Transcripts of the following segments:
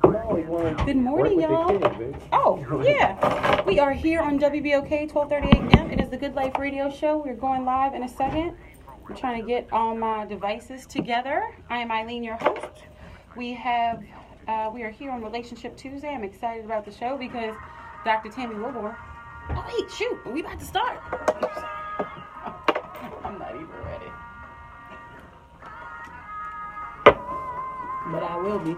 Good morning, y'all. Oh, yeah. We are here on WBOK, 12:30 a.m. It is the Good Life Radio Show. We're going live in a second. I'm trying to get all my devices together. I am Eileen, your host. We are here on Relationship Tuesday. I'm excited about the show because Dr. Tammy Wilbur. Oh, wait, shoot. We about to start. I'm not even ready. But I will be.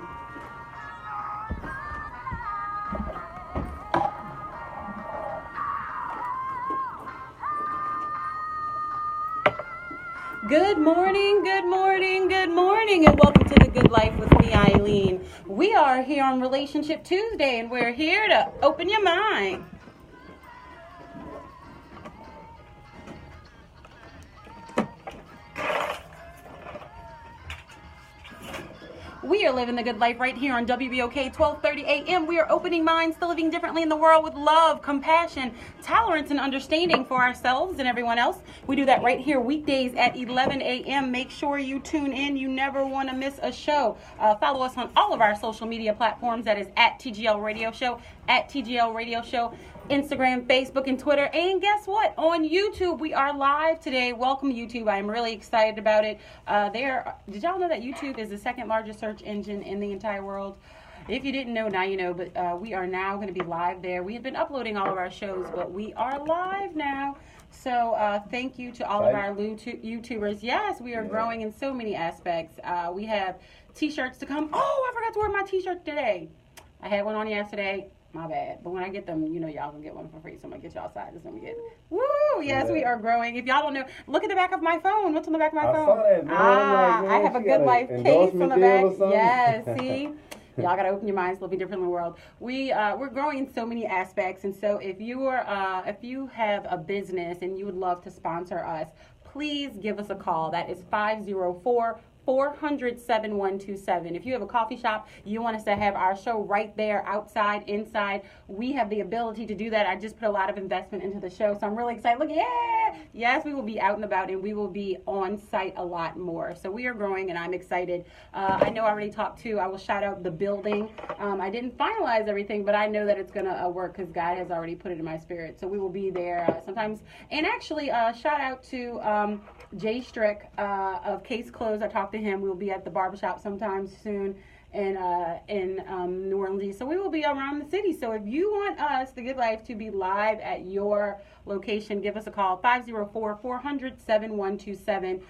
Good morning, good morning, good morning, and welcome to The Good Life with me, Eileen. We are here on Relationship Tuesday, and we're here to open your mind. We are living the good life right here on WBOK 12:30 a.m. We are opening minds to living differently in the world with love, compassion, tolerance, and understanding for ourselves and everyone else. We do that right here weekdays at 11 a.m. Make sure you tune in. You never want to miss a show. Follow us on all of our social media platforms. That is at TGL Radio Show, at TGL Radio Show. Instagram, Facebook, and Twitter. And guess what? On YouTube, we are live today. Welcome, YouTube. I am really excited about it. Did y'all know that YouTube is the second largest search engine in the entire world? If you didn't know, now you know, but we are now going to be live there. We have been uploading all of our shows, but we are live now. So thank you to all of our YouTubers. Yes, we are growing in so many aspects. We have T-shirts to come. Oh, I forgot to wear my T-shirt today. I had one on yesterday. My bad. But when I get them, you know, y'all can get one for free. So I'm going to get y'all outside. It's going to be good. Woo! Yes, we are growing. If y'all don't know, look at the back of my phone. What's on the back of my phone? Saw that, man. I have a Good Life case on the back. Yes, see? Y'all got to open your minds, living different in the world. We're growing in so many aspects. And so if you have a business and you would love to sponsor us, please give us a call. That is 504-400-7127. If you have a coffee shop, you want us to have our show right there, outside, inside, we have the ability to do that. I just put a lot of investment into the show, so I'm really excited. Look, yeah! Yes, we will be out and about, and we will be on site a lot more. So we are growing, and I'm excited. I know I already talked to, I will shout out the building. I didn't finalize everything, but I know that it's going to work because God has already put it in my spirit. So we will be there sometimes. And actually, shout out to Jay Strick of Case Closed. I talked to him. We will be at the barbershop sometime soon in New Orleans. So we will be around the city. So if you want us, The Good Life, to be live at your location, give us a call, 504-400-7127.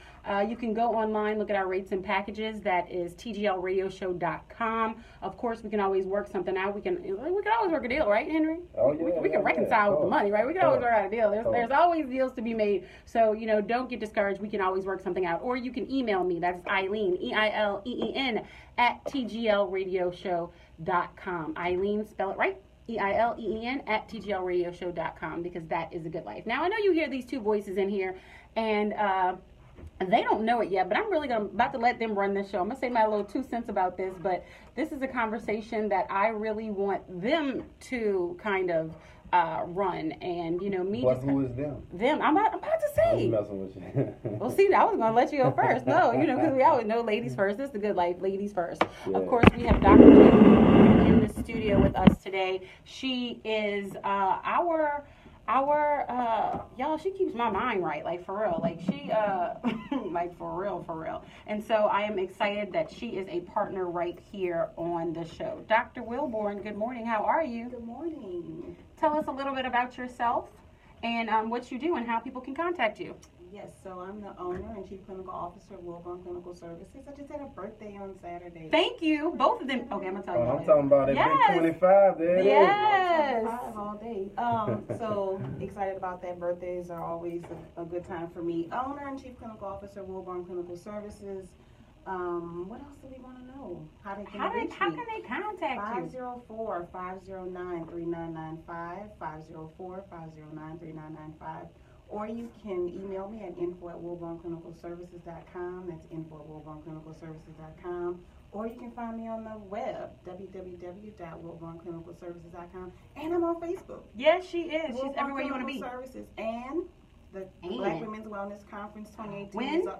You can go online, look at our rates and packages. That is tglradioshow.com. Of course, we can always work something out. We can always work a deal, right, Henry? Oh, yeah, we can reconcile with the money, right? We can always work out a deal. There's always deals to be made. So, you know, don't get discouraged. We can always work something out. Or you can email me. That's Eileen, EILEEN, at tglradioshow.com. Eileen, spell it right. EILEEN at tglradioshow.com, because that is a good life. Now, I know you hear these two voices in here, and they don't know it yet, but I'm really about to let them run this show. I'm going to say my little 2 cents about this, but this is a conversation that I really want them to kind of run. And, you know, me just... Who is them? Them. I'm about to say. I'm messing with you. Well, see, I was going to let you go first. No, you know, because we always know ladies first. This is the good life, ladies first. Yeah. Of course, we have Dr. J in the studio with us today. She is y'all, she keeps my mind right, like for real, like she like for real. And so I am excited that she is a partner right here on the show. Dr. Wilborn, good morning. How are you? Good morning. Tell us a little bit about yourself and what you do and how people can contact you. Yes, so I'm the owner and chief clinical officer of Wilborn Clinical Services. I just had a birthday on Saturday. Thank you. Both of them. Okay, I'm going to tell you. I'm talking about it. Big 25. There it is. 25 all day. So excited about that. Birthdays are always a good time for me. Owner and chief clinical officer of Wilborn Clinical Services. What else do we want to know? How can they contact you? 504-509-3995, 504-509-3995. Or you can email me at info@wilbornclinicalservices.com. That's info@wilbornclinicalservices.com. Or you can find me on the web, www.wilbornclinicalservices.com. And I'm on Facebook. Yes, she is. She's everywhere you want to be. Services and the Black Women's Wellness Conference 2018. When?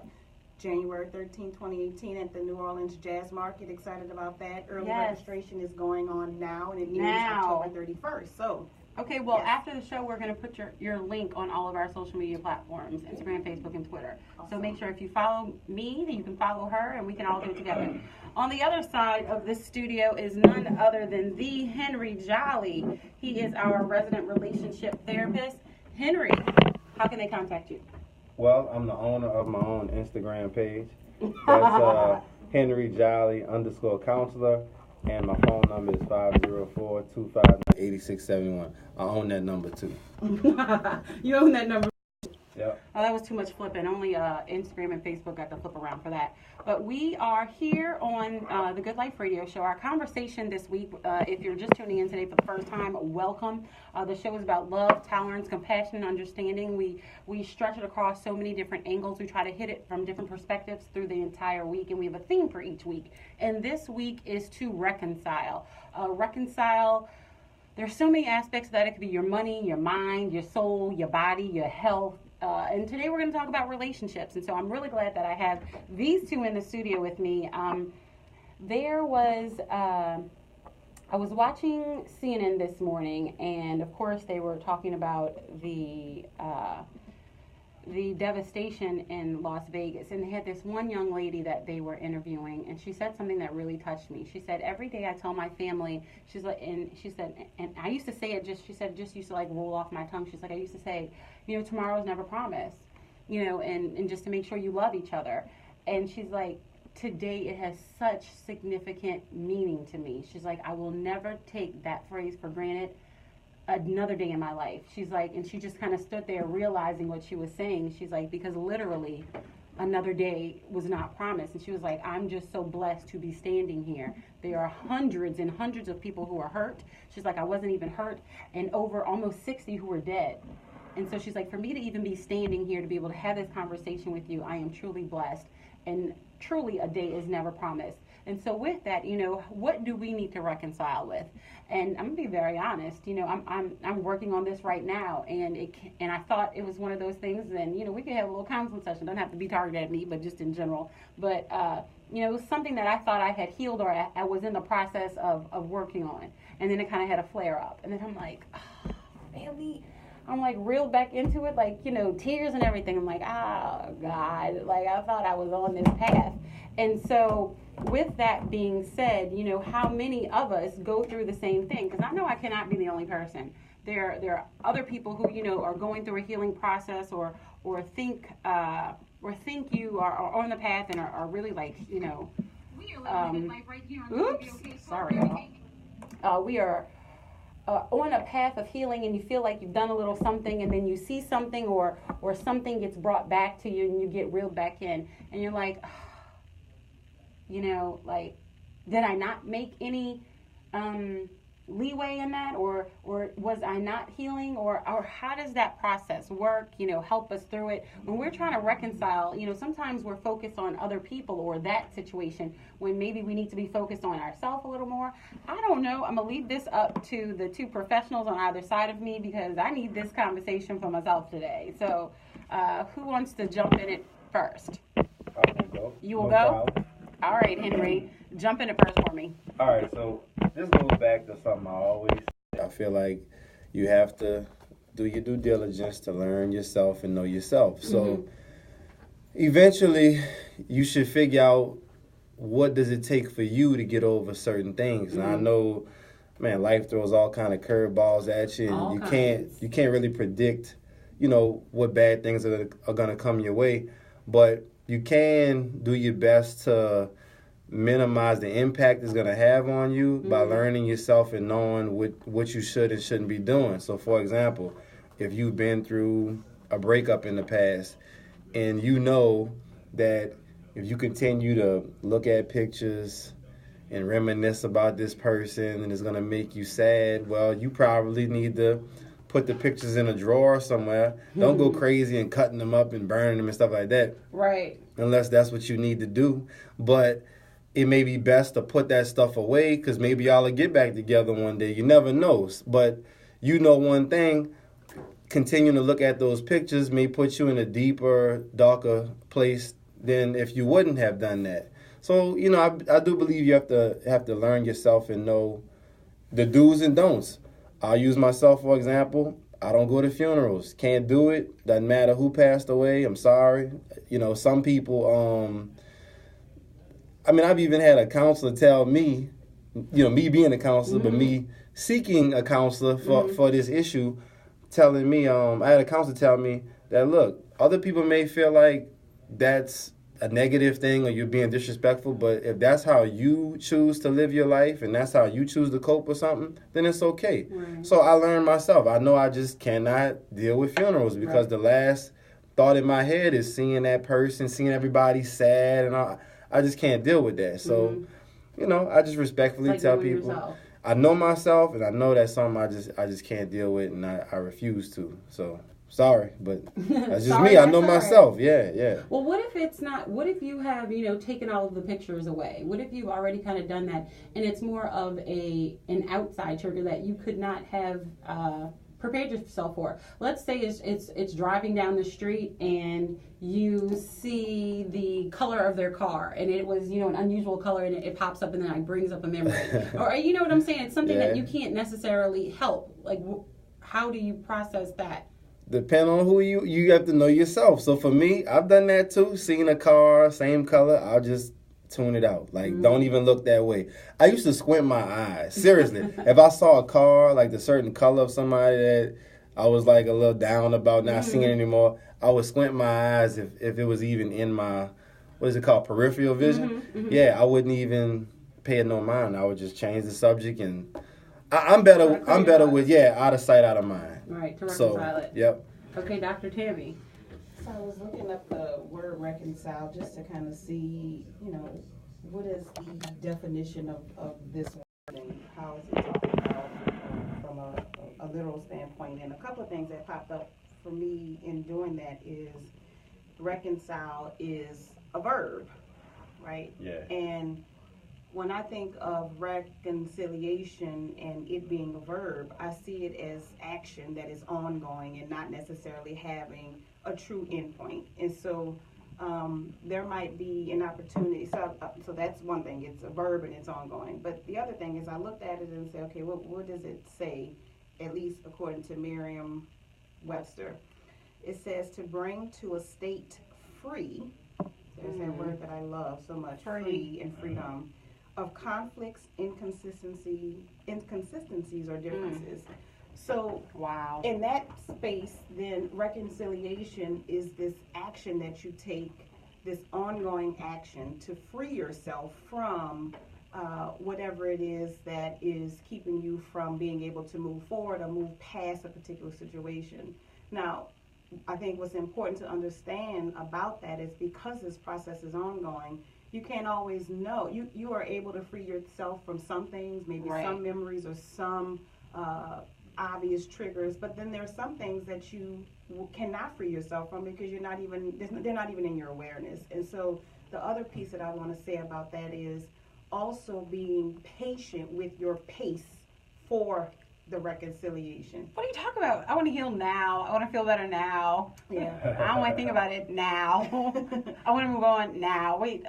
January 13, 2018 at the New Orleans Jazz Market. Excited about that. Early Yes. registration is going on now, and it ends Now. October 31st. So, Okay, well, yes. after the show, we're going to put your link on all of our social media platforms, Instagram, Facebook, and Twitter. So make sure if you follow me, that you can follow her, and we can all do it together. On the other side of this studio is none other than the Henry Jolly. He is our resident relationship therapist. Henry, how can they contact you? Well, I'm the owner of my own Instagram page. That's Henry Jolly _counselor. And my phone number is 504-259-8671. I own that number too. You own that number. Yep. Oh, that was too much flipping. Only Instagram and Facebook got to flip around for that. But we are here on the Good Life Radio Show. Our conversation this week, if you're just tuning in today for the first time, welcome. The show is about love, tolerance, compassion, and understanding. We stretch it across so many different angles. We try to hit it from different perspectives through the entire week, and we have a theme for each week. And this week is to reconcile. There's so many aspects of that. It could be your money, your mind, your soul, your body, your health. And today we're going to talk about relationships. And so I'm really glad that I have these two in the studio with me. I was watching CNN this morning, and of course they were talking about the devastation in Las Vegas, and they had this one young lady that they were interviewing, and she said something that really touched me. She said, every day I tell my family, and I used to say it just used to like roll off my tongue. She's like, I used to say, tomorrow's never promised, and just to make sure you love each other. And she's like, today it has such significant meaning to me. She's like, I will never take that phrase for granted another day in my life. She's like, and she just kind of stood there realizing what she was saying. She's like, because literally another day was not promised. And she was like, I'm just so blessed to be standing here. There are hundreds and hundreds of people who are hurt. She's like, I wasn't even hurt, and over almost 60 who were dead. And so she's like, for me to even be standing here to be able to have this conversation with you, I am truly blessed. And truly a day is never promised. And so with that, what do we need to reconcile with? And I'm gonna be very honest. I'm working on this right now, and I thought it was one of those things. And we could have a little counseling session. Doesn't have to be targeted at me, but just in general. But it was something that I thought I had healed, or I was in the process of working on. And then it kind of had a flare up, and then I'm like, oh, really? I'm like reeled back into it, like, tears and everything. I'm like, oh God, like I thought I was on this path. And so with that being said, how many of us go through the same thing? Because I know I cannot be the only person. There are other people who, are going through a healing process or think you are on the path and are really like, sorry, y'all. We are on a path of healing, and you feel like you've done a little something, and then you see something or something gets brought back to you, and you get reeled back in, and you're like, like, did I not make any leeway in that, or was I not healing, or how does that process work? Help us through it. When we're trying to reconcile, sometimes we're focused on other people or that situation when maybe we need to be focused on ourselves a little more. I don't know. I'm gonna leave this up to the two professionals on either side of me, because I need this conversation for myself today. So who wants to jump in it first? I will go. You will No go? problem. All right, Henry, jump in it first for me. All right, so this goes back to something I always say. I feel like you have to do your due diligence to learn yourself and know yourself. So eventually you should figure out, what does it take for you to get over certain things. And I know, man, life throws all kind of curveballs at you, and you can't really predict, what bad things are going to come your way. But you can do your best to minimize the impact it's going to have on you by learning yourself and knowing what you should and shouldn't be doing. So, for example, if you've been through a breakup in the past, and you know that if you continue to look at pictures and reminisce about this person and it's going to make you sad, well, you probably need to put the pictures in a drawer somewhere. Don't go crazy and cutting them up and burning them and stuff like that. Right. Unless that's what you need to do. But it may be best to put that stuff away, because maybe y'all will get back together one day. You never know. But one thing, continuing to look at those pictures may put you in a deeper, darker place than if you wouldn't have done that. So, you know, I do believe you have to learn yourself and know the do's and don'ts. I'll use myself for example. I don't go to funerals. Can't do it. Doesn't matter who passed away. I'm sorry. You know, some people, I mean, I've even had a counselor tell me, you know, me being a counselor, but me seeking a counselor for this issue, telling me, I had a counselor tell me that, look, other people may feel like that's a negative thing or you're being disrespectful, but if that's how you choose to live your life and that's how you choose to cope with something, then it's okay. Right. So I learned myself. I know I just cannot deal with funerals because the last thought in my head is seeing that person, seeing everybody sad, and I just can't deal with that. So, you know, I just respectfully tell people, yourself. I know myself, and I know that's something I just can't deal with, and I refuse to. So, sorry, but that's just me. I know myself. Right. Yeah. Well, what if it's not? What if you have, you know, taken all of the pictures away? What if you've already kind of done that, and it's more of an outside trigger that you could not have prepared yourself for? Let's say it's driving down the street and you see the color of their car and it was, you know, an unusual color and it pops up and then it brings up a memory. Or you know what I'm saying? It's something that you can't necessarily help. Like, how do you process that? Depend on who you have to know yourself. So for me, I've done that too. Seeing a car, same color, I'll just tune it out. Like, don't even look that way. I used to squint my eyes. Seriously. If I saw a car, like the certain color of somebody that I was like a little down about not seeing anymore, I would squint my eyes if it was even in my, what is it called, peripheral vision? Yeah, I wouldn't even pay it no mind. I would just change the subject, and I'm better with, out of sight, out of mind. Right, to reconcile it. Yep. Okay, Dr. Tammy. So I was looking up the word reconcile just to kind of see, you know, what is the definition of this word and how is it talking about from a literal standpoint. And a couple of things that popped up for me in doing that is reconcile is a verb, right? Yeah. And when I think of reconciliation and it being a verb, I see it as action that is ongoing and not necessarily having a true endpoint. And so there might be an opportunity. So that's one thing. It's a verb and it's ongoing. But the other thing is I looked at it and said, okay, what does it say, at least according to Merriam-Webster? It says to bring to a state free. There's that word that I love so much, free and freedom, of conflicts, inconsistencies, or differences. So in that space, then reconciliation is this action that you take, this ongoing action to free yourself from whatever it is that is keeping you from being able to move forward or move past a particular situation. Now, I think what's important to understand about that is because this process is ongoing, you can't always know. You are able to free yourself from some things, maybe some memories or some obvious triggers, but then there's some things that you cannot free yourself from because they're not even in your awareness. And so the other piece that I want to say about that is also being patient with your pace for the reconciliation. What are you talking about? I want to heal now. I want to feel better now. Yeah. I don't want to think about it now. I want to move on now. Wait,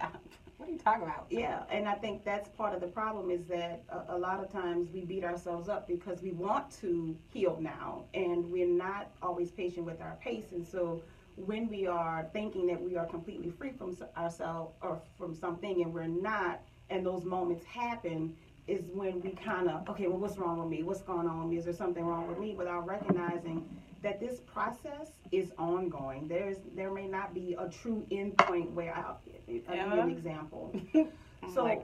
what are you talking about? Yeah, and I think that's part of the problem is that a lot of times we beat ourselves up because we want to heal now, and we're not always patient with our pace. And so when we are thinking that we are completely free from ourselves or from something and we're not, and those moments happen, is when we kind of, okay, well, what's wrong with me? What's going on with me? Is there something wrong with me? Without recognizing that this process is ongoing. There may not be a true end point where I'll give an example. So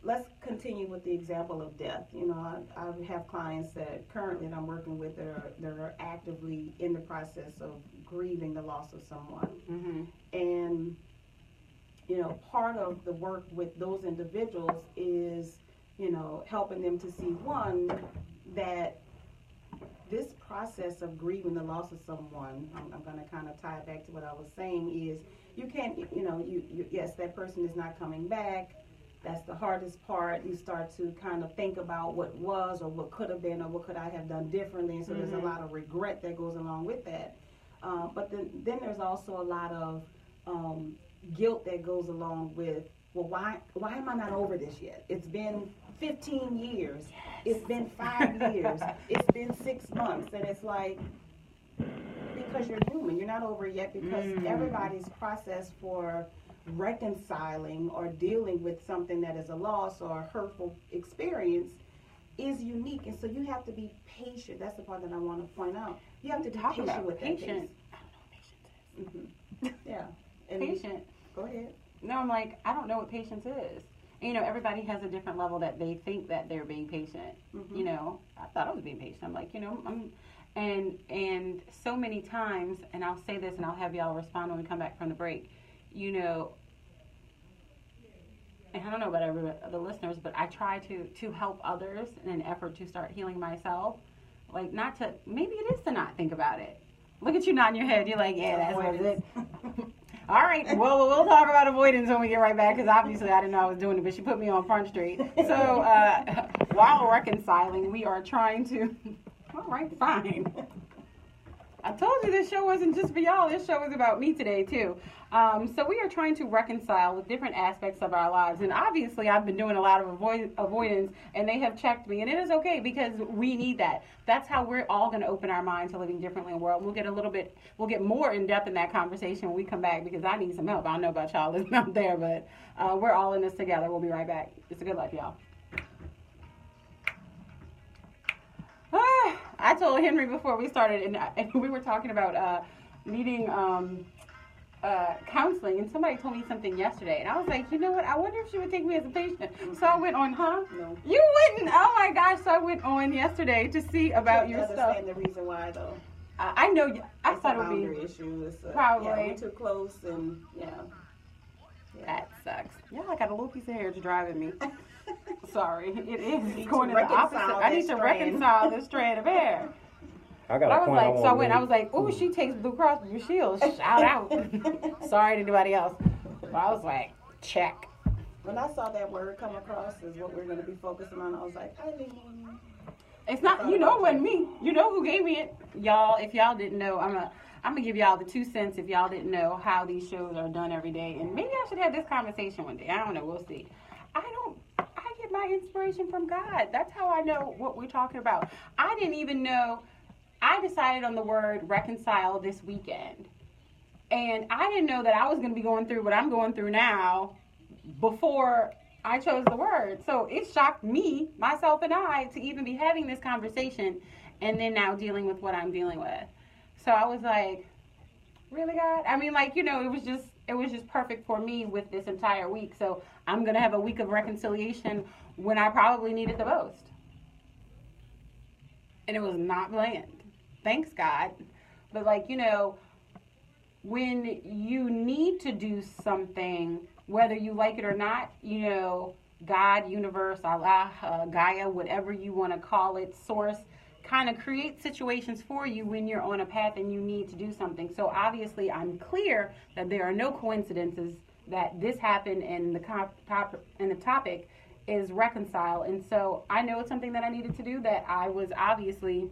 let's continue with the example of death. You know, I have clients that currently that I'm working with that are actively in the process of grieving the loss of someone. And, you know, part of the work with those individuals is, you know, helping them to see, one, that this process of grieving the loss of someone, I'm going to kind of tie it back to what I was saying, is you can't, you know, yes, that person is not coming back. That's the hardest part. You start to kind of think about what was or what could have been or what could I have done differently. And so there's a lot of regret that goes along with that. But then there's also a lot of guilt that goes along with, well, why am I not over this yet? It's been 15 years. It's been 5 years. It's been 6 months. And it's like, because you're human. You're not over it yet, because everybody's process for reconciling or dealing with something that is a loss or a hurtful experience is unique. And so you have to be patient. That's the part that I want to point out. You have to be patient with that. Patient. I don't know what patience is. Yeah. And Patient. Go ahead. No, I'm like, I don't know what patience is. And, you know, everybody has a different level that they think that they're being patient. You know, I thought I was being patient. I'm like, you know, and so many times, and I'll say this and I'll have y'all respond when we come back from the break, you know, and I don't know about the listeners, but I try to help others in an effort to start healing myself. Like, not to, maybe it is to not think about it. Look at you nodding your head. You're like, yeah, that's what it is. All right. Well, we'll talk about avoidance when we get right back, because obviously I didn't know I was doing it, but she put me on Front Street. So while reconciling, we are trying to, all right, fine. I told you this show wasn't just for y'all. This show is about me today, too. So we are trying to reconcile with different aspects of our lives. And obviously, I've been doing a lot of avoidance, and they have checked me. And it is okay, because we need that. That's how we're all going to open our mind to living differently in the world. We'll get more in depth in that conversation when we come back, because I need some help. I don't know about y'all listening out there, but we're all in this together. We'll be right back. It's a good life, y'all. I told Henry before we started, and we were talking about needing counseling, and somebody told me something yesterday, and I was like, you know what? I wonder if she would take me as a patient. So I went on, No. You wouldn't? Oh my gosh! So I went on yesterday to see about your stuff. I understand the reason why, though. I know. I It's thought a it would be boundary issue. probably. Yeah, we're too close, and That sucks. Yeah, I got a little piece of hair to driving me. Sorry, it is. It's need going to in the opposite. reconcile I need this to strand. reconcile this strand of hair. I got But I a was point like, so I want went. to I was like, oh, she takes Blue Cross Blue Shield. Shout out. Sorry to anybody else. But I was like, check. When I saw that word come across as what we're going to be focusing on, I was like, I didn't. It's not. You know, it wasn't me. You know who gave me it, y'all. If y'all didn't know, I'm gonna give y'all the 2 cents. If y'all didn't know how these shows are done every day, and maybe I should have this conversation one day. I don't know. We'll see. I get my inspiration from God. That's how I know what we're talking about. I didn't even know. I decided on the word reconcile this weekend. And I didn't know that I was going to be going through what I'm going through now before I chose the word. So it shocked me, myself and I, to even be having this conversation and then now dealing with what I'm dealing with. So I was like, really, God? I mean, like, you know, it was just perfect for me with this entire week. So I'm going to have a week of reconciliation when I probably need it the most. And it was not planned. Thanks, God. But, like, you know, when you need to do something, whether you like it or not, you know, God, universe, Allah, Gaia, whatever you want to call it, source, kind of create situations for you when you're on a path and you need to do something. So obviously I'm clear that there are no coincidences that this happened, and the topic is reconcile. And so I know it's something that I needed to do that I was obviously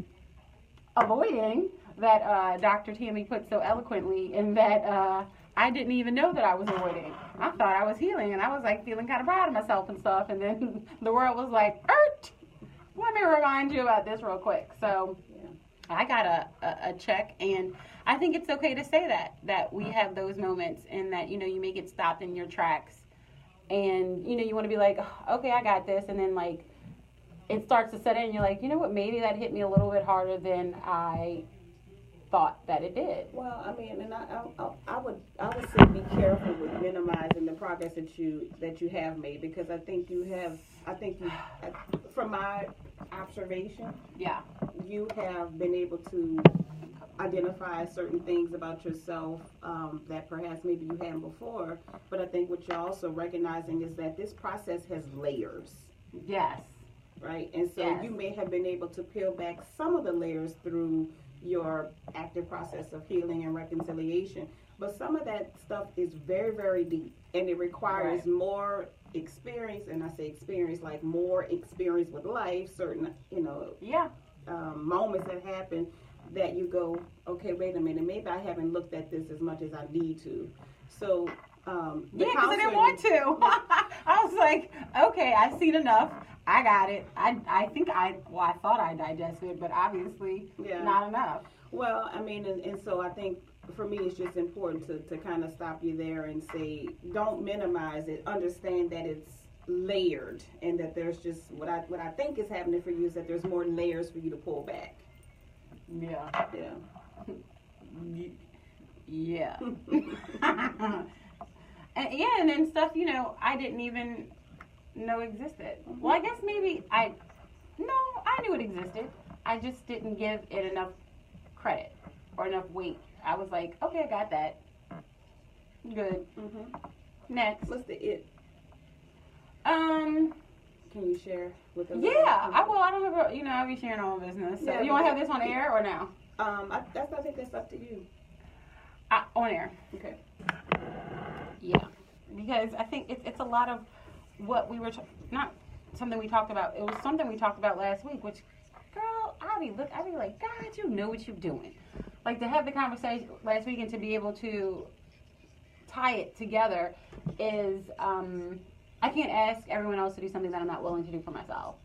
avoiding, that Dr. Tammy put so eloquently, and that I didn't even know that I was avoiding. I thought I was healing, and I was like feeling kind of proud of myself and stuff, and then the world was like, let me remind you about this real quick. So I got a check, and I think it's okay to say that we have those moments, and that, you know, you may get stopped in your tracks, and, you know, you want to be like, okay, I got this, and then, like, it starts to set in, and you're like, you know what, maybe that hit me a little bit harder than I thought that it did. Well, I mean, and I would say be careful with minimizing the progress that you have made, because I think you, from my observation, you have been able to identify certain things about yourself that perhaps maybe you hadn't before. But I think what you're also recognizing is that this process has layers. Yes. Right? And so you may have been able to peel back some of the layers through your active process of healing and reconciliation. But some of that stuff is very, very deep, and it requires more experience. And I say experience, like more experience with life, certain, you know, moments that happen that you go, okay, wait a minute, maybe I haven't looked at this as much as I need to. So The Yeah, because I didn't counseling- want to. I was like, okay, I've seen enough. I got it. I think I thought I digested it, but obviously not enough. Well, I mean, and so I think for me it's just important to kind of stop you there and say, don't minimize it. Understand that it's layered, and that there's just what I think is happening for you is that there's more layers for you to pull back. Yeah. Yeah. Yeah. And then stuff, I didn't even know existed. Well, I guess maybe I knew it existed. I just didn't give it enough credit or enough weight. I was like, okay, I got that. Good. Next. What's the it? Can you share with us? Yeah, I don't have I'll be sharing all business. So you want to have this on air or now? I think that's up to you. On air. Okay. Yeah, because I think it's a lot of what we were not something we talked about. It was something we talked about last week. Which, girl, I'll be like, God, you know what you're doing. Like to have the conversation last week and to be able to tie it together is I can't ask everyone else to do something that I'm not willing to do for myself.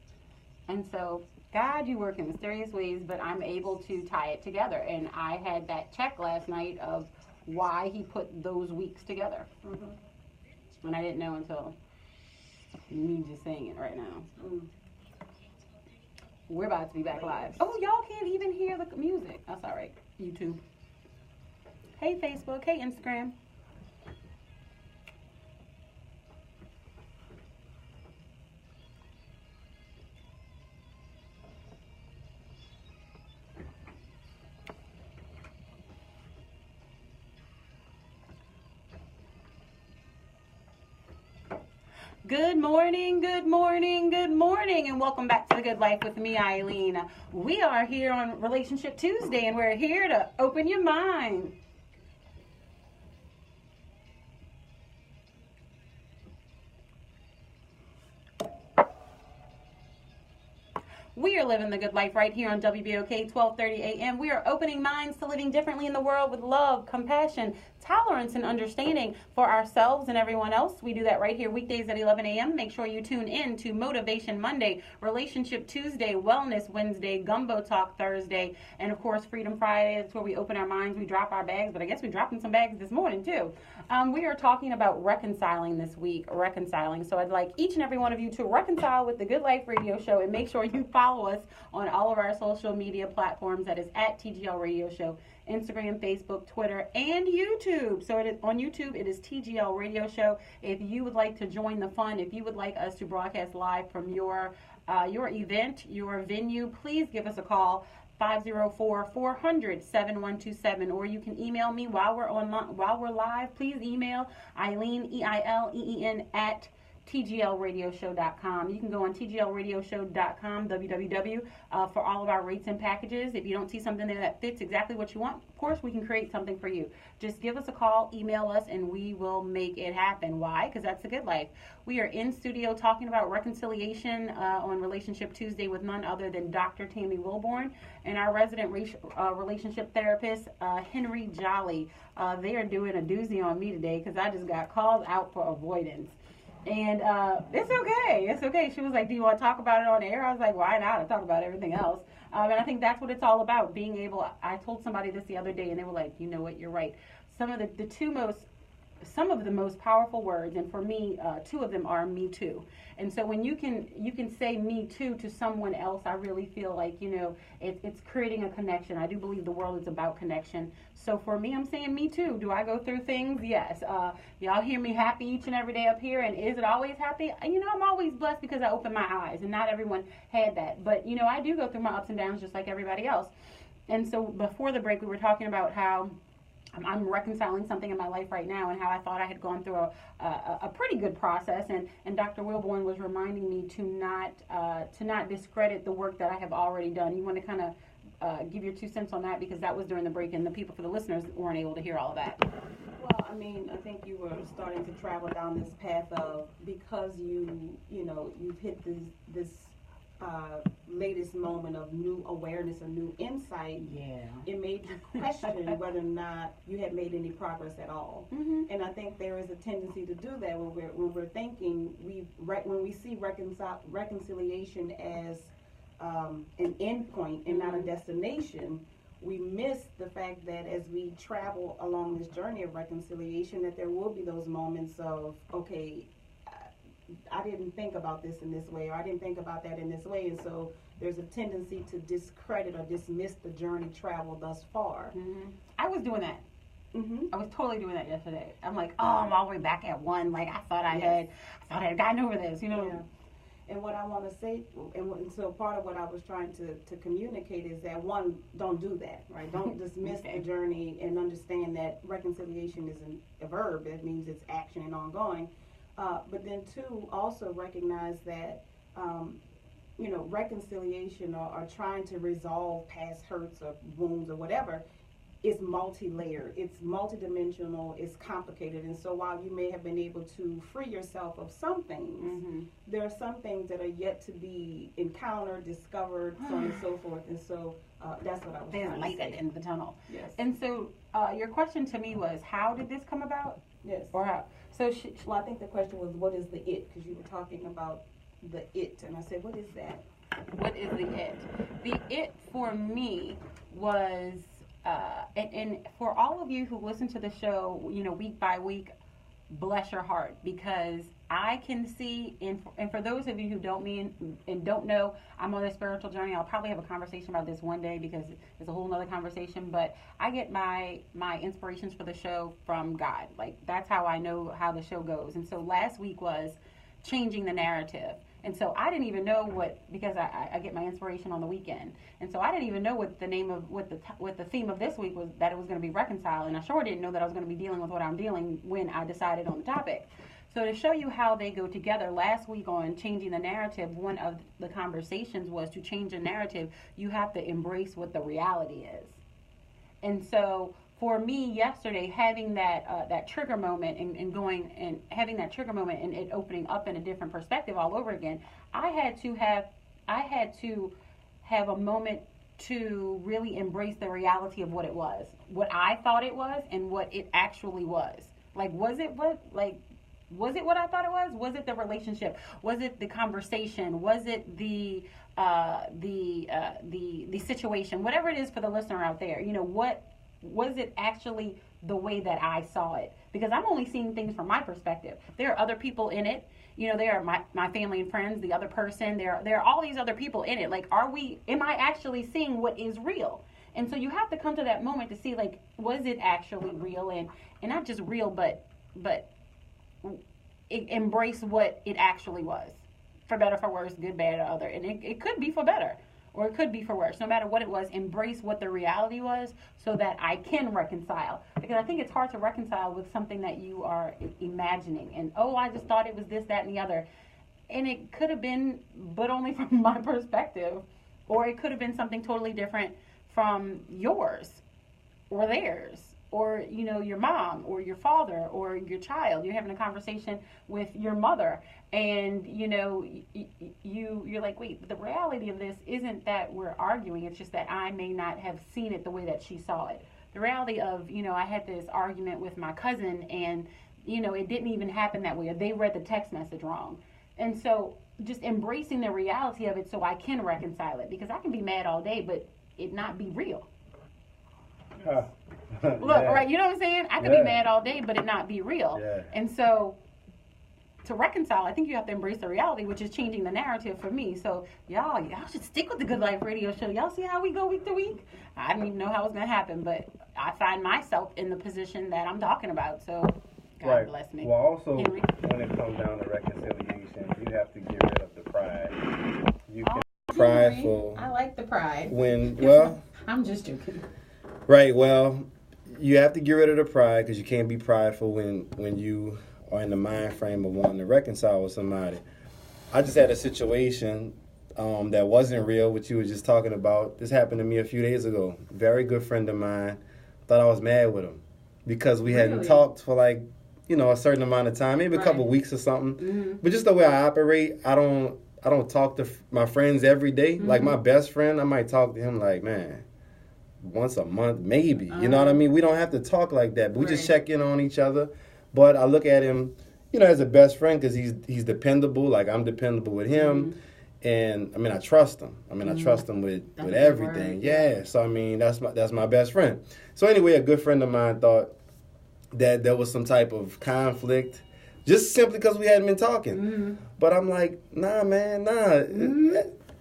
And so, God, you work in mysterious ways, but I'm able to tie it together. And I had that check last night of why he put those weeks together. And I didn't know until me just saying it right now. We're about to be back live. Oh, y'all can't even hear the music. That's all right. YouTube. Hey, Facebook. Hey, Instagram. Good morning, good morning, good morning, and welcome back to The Good Life with me, Eileen. We are here on Relationship Tuesday, and we're here to open your mind. We are living the good life right here on WBOK 1230 AM. We are opening minds to living differently in the world with love, compassion, tolerance, and understanding for ourselves and everyone else. We do that right here weekdays at 11 a.m. Make sure you tune in to Motivation Monday, Relationship Tuesday, Wellness Wednesday, Gumbo Talk Thursday, and of course Freedom Friday. That's where we open our minds, we drop our bags, but I guess we're dropping some bags this morning too. We are talking about reconciling this week, So I'd like each and every one of you to reconcile with the Good Life Radio Show and make sure you follow us on all of our social media platforms. That is at TGL Radio Show, Instagram, Facebook, Twitter, and YouTube. So it is on YouTube, it is TGL Radio Show. If you would like to join the fun, if you would like us to broadcast live from your event, your venue, please give us a call. 504-400-7127, or you can email me while we're live. Please email Eileen, EILEEN at tglradioshow.com. You can go on tglradioshow.com, www, for all of our rates and packages. If you don't see something there that fits exactly what you want, of course, we can create something for you. Just give us a call, email us, and we will make it happen. Why? Because that's the good life. We are in studio talking about reconciliation on Relationship Tuesday with none other than Dr. Tammy Wilborn and our resident relationship therapist, Henry Jolly. They are doing a doozy on me today because I just got called out for avoidance. And it's okay. It's okay. She was like, do you want to talk about it on air? I was like, why not? I'll talk about everything else. And I think that's what it's all about, being able. I told somebody this the other day, and they were like, you know what, you're right. Some of the most powerful words, and for me, two of them are me too. And so when you can say me too to someone else, I really feel like, it's creating a connection. I do believe the world is about connection. So for me, I'm saying me too. Do I go through things? Yes. Y'all hear me happy each and every day up here, and is it always happy? I'm always blessed because I open my eyes, and not everyone had that. But, I do go through my ups and downs just like everybody else. And so before the break, we were talking about how I'm reconciling something in my life right now, and how I thought I had gone through a pretty good process, and Dr. Wilborn was reminding me to not discredit the work that I have already done. You want to kind of give your 2 cents on that, because that was during the break, and for the listeners weren't able to hear all of that. Well, I think you were starting to travel down this path of, because you've hit this latest moment of new awareness or new insight, it made you question whether or not you had made any progress at all. And I think there is a tendency to do that when we're thinking when we see reconciliation as an end point and not a destination. We miss the fact that as we travel along this journey of reconciliation, that there will be those moments of, okay, I didn't think about this in this way, or I didn't think about that in this way, and so there's a tendency to discredit or dismiss the journey traveled thus far. I was doing that. I was totally doing that yesterday. I'm like, oh, I'm all the way back at one. Like I thought I had gotten over this, you know. Yeah. And what I want to say, and so part of what I was trying to communicate is that, one, don't do that, right? Don't dismiss the journey, and understand that reconciliation isn't a verb. It means it's action and ongoing. But then, two, also recognize that, reconciliation or trying to resolve past hurts or wounds or whatever is multi-layered, it's multidimensional, it's complicated. And so while you may have been able to free yourself of some things, there are some things that are yet to be encountered, discovered, so on and so forth. And so that's what I was There's trying light to say. at the end of the tunnel. Yes. And so your question to me was, how did this come about? Yes. Or how? So Well, I think the question was, what is the it? Because you were talking about the it, and I said, what is that? what is the it? The it for me was, and for all of you who listen to the show, week by week, bless your heart, because I can see, and for those of you who don't know, I'm on a spiritual journey. I'll probably have a conversation about this one day, because it's a whole nother conversation, but I get my inspirations for the show from God. Like, that's how I know how the show goes. And so last week was changing the narrative. And so I didn't even know because I get my inspiration on the weekend. And so I didn't even know what the theme of this week was, that it was going to be reconcile. And I sure didn't know that I was going to be dealing with what I'm dealing when I decided on the topic. So to show you how they go together, last week on changing the narrative, one of the conversations was, to change the narrative, you have to embrace what the reality is. And so for me yesterday, having that trigger moment and going and having that trigger moment and it opening up in a different perspective all over again, I had to have a moment to really embrace the reality of what it was, what I thought it was, and what it actually was. Like, was it what I thought it was? Was it the relationship? Was it the conversation? Was it the situation? Whatever it is for the listener out there, what was it actually the way that I saw it? Because I'm only seeing things from my perspective. There are other people in it. There are my family and friends, the other person. There are all these other people in it. Like, am I actually seeing what is real? And so you have to come to that moment to see, like, was it actually real? And not just real, but embrace what it actually was, for better, for worse, good, bad, or other. And it could be for better, or it could be for worse. No matter what it was, embrace what the reality was, so that I can reconcile. Because I think it's hard to reconcile with something that you are imagining. And, I just thought it was this, that, and the other. And it could have been, but only from my perspective. Or it could have been something totally different from yours or theirs. Or, your mom or your father or your child. You're having a conversation with your mother, and, you're like, wait, the reality of this isn't that we're arguing. It's just that I may not have seen it the way that she saw it. The reality of, I had this argument with my cousin, and, it didn't even happen that way. Or they read the text message wrong. And so just embracing the reality of it so I can reconcile it. Because I can be mad all day, but it not be real. Look, right, you know what I'm saying? I could be mad all day, but it not be real. Yeah. And so to reconcile, I think you have to embrace the reality, which is changing the narrative for me. So y'all should stick with the Good Life Radio Show. Y'all see how we go week to week? I didn't even know how it was going to happen, but I find myself in the position that I'm talking about. So God bless me. Well, also, Henry? when it comes down to reconciliation, you have to get rid of the pride. You can be prideful. I like the pride. I'm just joking. Right, well, you have to get rid of the pride, because you can't be prideful when you are in the mind frame of wanting to reconcile with somebody. I just had a situation that wasn't real, what you were just talking about. This happened to me a few days ago. Very good friend of mine. Thought I was mad with him because we hadn't talked for a certain amount of time, maybe a couple weeks or something. Mm-hmm. But just the way I operate, I don't talk to my friends every day. Like my best friend, I might talk to him like, man, once a month, maybe. You know what I mean? We don't have to talk like that, but we just check in on each other. But I look at him, you know, as a best friend because he's dependable. Like I'm dependable with him, and I mean I trust him. I mean I trust him with everything. Yeah. So I mean that's my best friend. So anyway, a good friend of mine thought that there was some type of conflict, just simply because we hadn't been talking. But I'm like, nah, man,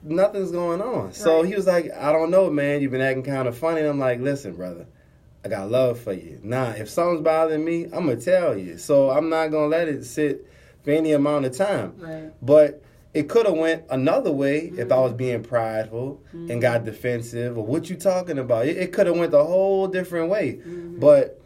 nothing's going on. So he was like, I don't know, man, you've been acting kind of funny. And I'm like, listen, brother, I got love for you. Nah, if something's bothering me, I'm going to tell you. So I'm not going to let it sit for any amount of time. Right. But it could have went another way if I was being prideful and got defensive or what you talking about. It could have went a whole different way. But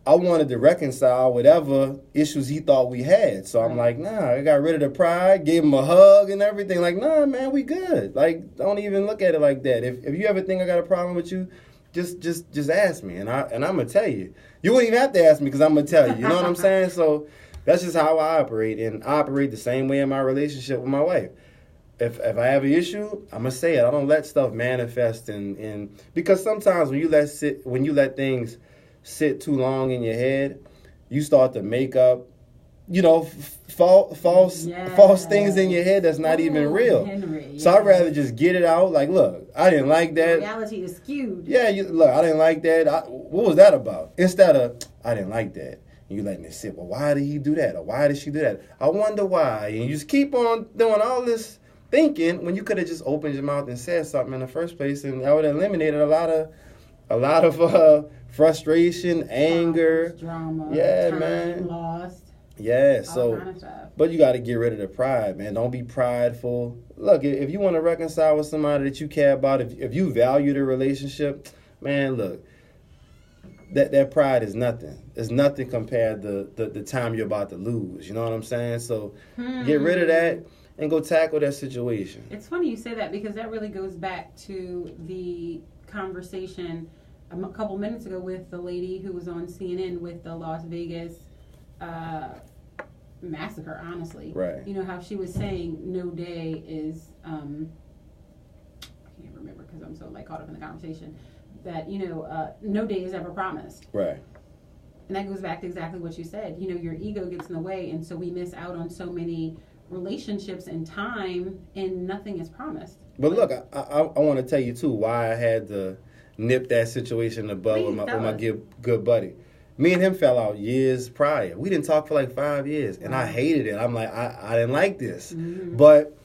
I wanted to reconcile whatever issues he thought we had. So I'm like, nah, I got rid of the pride, gave him a hug and everything. Like, nah, man, we good. Like, don't even look at it like that. If you ever think I got a problem with you, just ask me. And I'm going to tell you. You wouldn't even have to ask me because I'm going to tell you. You know what I'm saying? So that's just how I operate. And I operate the same way in my relationship with my wife. If I have an issue, I'm going to say it. I don't let stuff manifest. Because sometimes when you let things sit too long in your head, you start to make up, you know, false things in your head that's not even real. Henry, so I'd rather just get it out. Like, look, I didn't like that. Reality is skewed. Yeah, look, I didn't like that. What was that about? Instead of, I didn't like that. And you letting it sit. Well, why did he do that? Or why did she do that? I wonder why. And you just keep on doing all this thinking when you could have just opened your mouth and said something in the first place, and that would have eliminated a lot of frustration, anger, drama, man, lost. Yeah, so, but you got to get rid of the pride, man. Don't be prideful. Look, if you want to reconcile with somebody that you care about, if you value the relationship, man, look, that pride is nothing. It's nothing compared to the time you're about to lose. You know what I'm saying? So get rid of that and go tackle that situation. It's funny you say that because that really goes back to the conversation a couple minutes ago with the lady who was on CNN with the Las Vegas massacre, honestly. Right. You know, how she was saying no day is, I can't remember because I'm so caught up in the conversation, that, you know, no day is ever promised. Right. And that goes back to exactly what you said. You know, your ego gets in the way, and so we miss out on so many relationships and time, and nothing is promised. But look, I want to tell you, too, why I had to nip that situation in the bud with my good buddy. Me and him fell out years prior. We didn't talk for like 5 years, and I hated it. I'm like, I didn't like this. But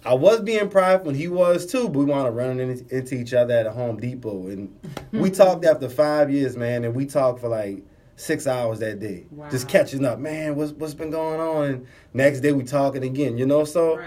I was being prideful, and he was too, but we wound up running into each other at a Home Depot. And we talked after 5 years, man, and we talked for like 6 hours that day. Wow. Just catching up. Man, what's been going on? And next day we talking again, you know? So,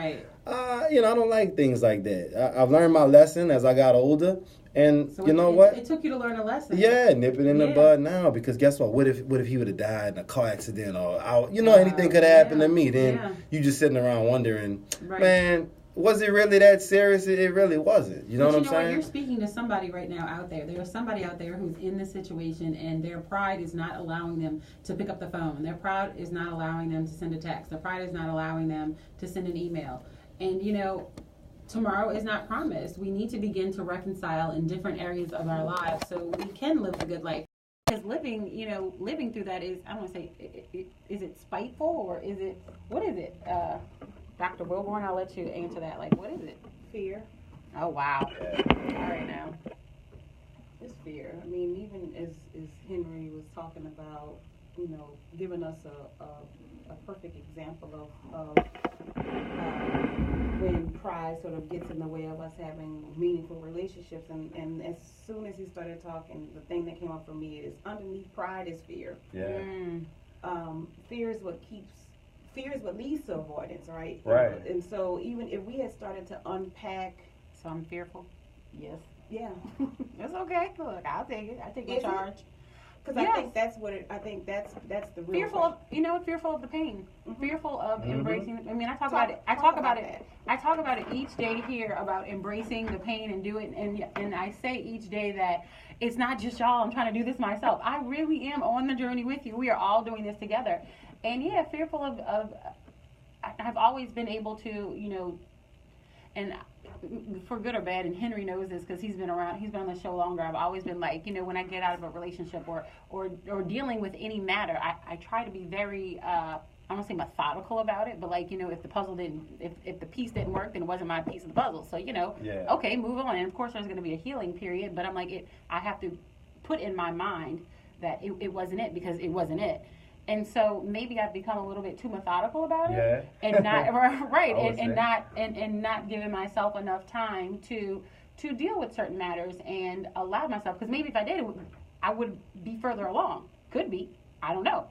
you know, I don't like things like that. I've learned my lesson as I got older. And so you know what? It took you to learn a lesson. Yeah, nip it in the bud now, because guess what? What if he would have died in a car accident or anything could have happened to me? Then you just sitting around wondering, man, was it really that serious? It really wasn't. You know what I'm saying? You're speaking to somebody right now out there. There's somebody out there who's in this situation, and their pride is not allowing them to pick up the phone. Their pride is not allowing them to send a text. Their pride is not allowing them to send an email. And, you know, tomorrow is not promised. We need to begin to reconcile in different areas of our lives so we can live a good life. Because living through that is, I don't want to say, is it spiteful or is it, what is it? Dr. Wilborn, I'll let you answer that. Like, what is it? Fear. Oh, wow. All right, now. It's fear. I mean, even as Henry was talking about, you know, giving us a perfect example of when pride sort of gets in the way of us having meaningful relationships. And as soon as he started talking, the thing that came up for me is underneath pride is fear. Yeah. Fear is what leads to avoidance, right? Right. And so even if we had started to unpack. So I'm fearful? Yes. Yeah. It's okay. Look, I'll take it. I take my charge. Because I think that's what I think that's the real fearful of, fearful of the pain, fearful of embracing. I mean, I talk about it. I talk about it each day here about embracing the pain and do it. And I say each day that it's not just y'all. I'm trying to do this myself. I really am on the journey with you. We are all doing this together. And fearful of I've always been able to, and for good or bad, and Henry knows this because he's been around, he's been on the show longer. I've always been like, you know, when I get out of a relationship or dealing with any matter, I try to be very, I don't want to say methodical about it, but like, you know, if the puzzle didn't, if the piece didn't work, then it wasn't my piece of the puzzle. So, you know, okay, move on. And of course there's going to be a healing period, but I'm like, I have to put in my mind that it wasn't it, because it wasn't it. And so maybe I've become a little bit too methodical about it, and not right, and not giving myself enough time to deal with certain matters and allow myself. Because maybe if I did, I would be further along. Could be, I don't know.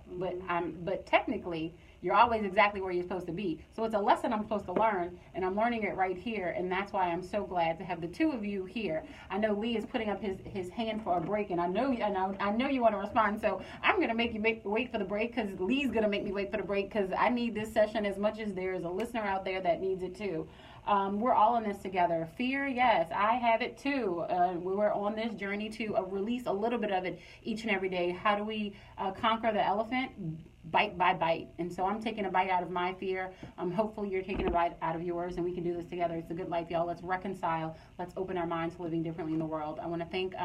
But technically, you're always exactly where you're supposed to be. So it's a lesson I'm supposed to learn, and I'm learning it right here. And that's why I'm so glad to have the two of you here. I know Lee is putting up his hand for a break, and I know you want to respond. So I'm going to make you wait for the break, because Lee's going to make me wait for the break, because I need this session as much as there is a listener out there that needs it too. We're all in this together. Fear, yes, I have it too. We're on this journey to release a little bit of it each and every day. How do we conquer the elephant? Bite by bite. And so I'm taking a bite out of my fear. Hopefully you're taking a bite out of yours, and we can do this together. It's a good life, y'all. Let's reconcile. Let's open our minds to living differently in the world. I want to thank,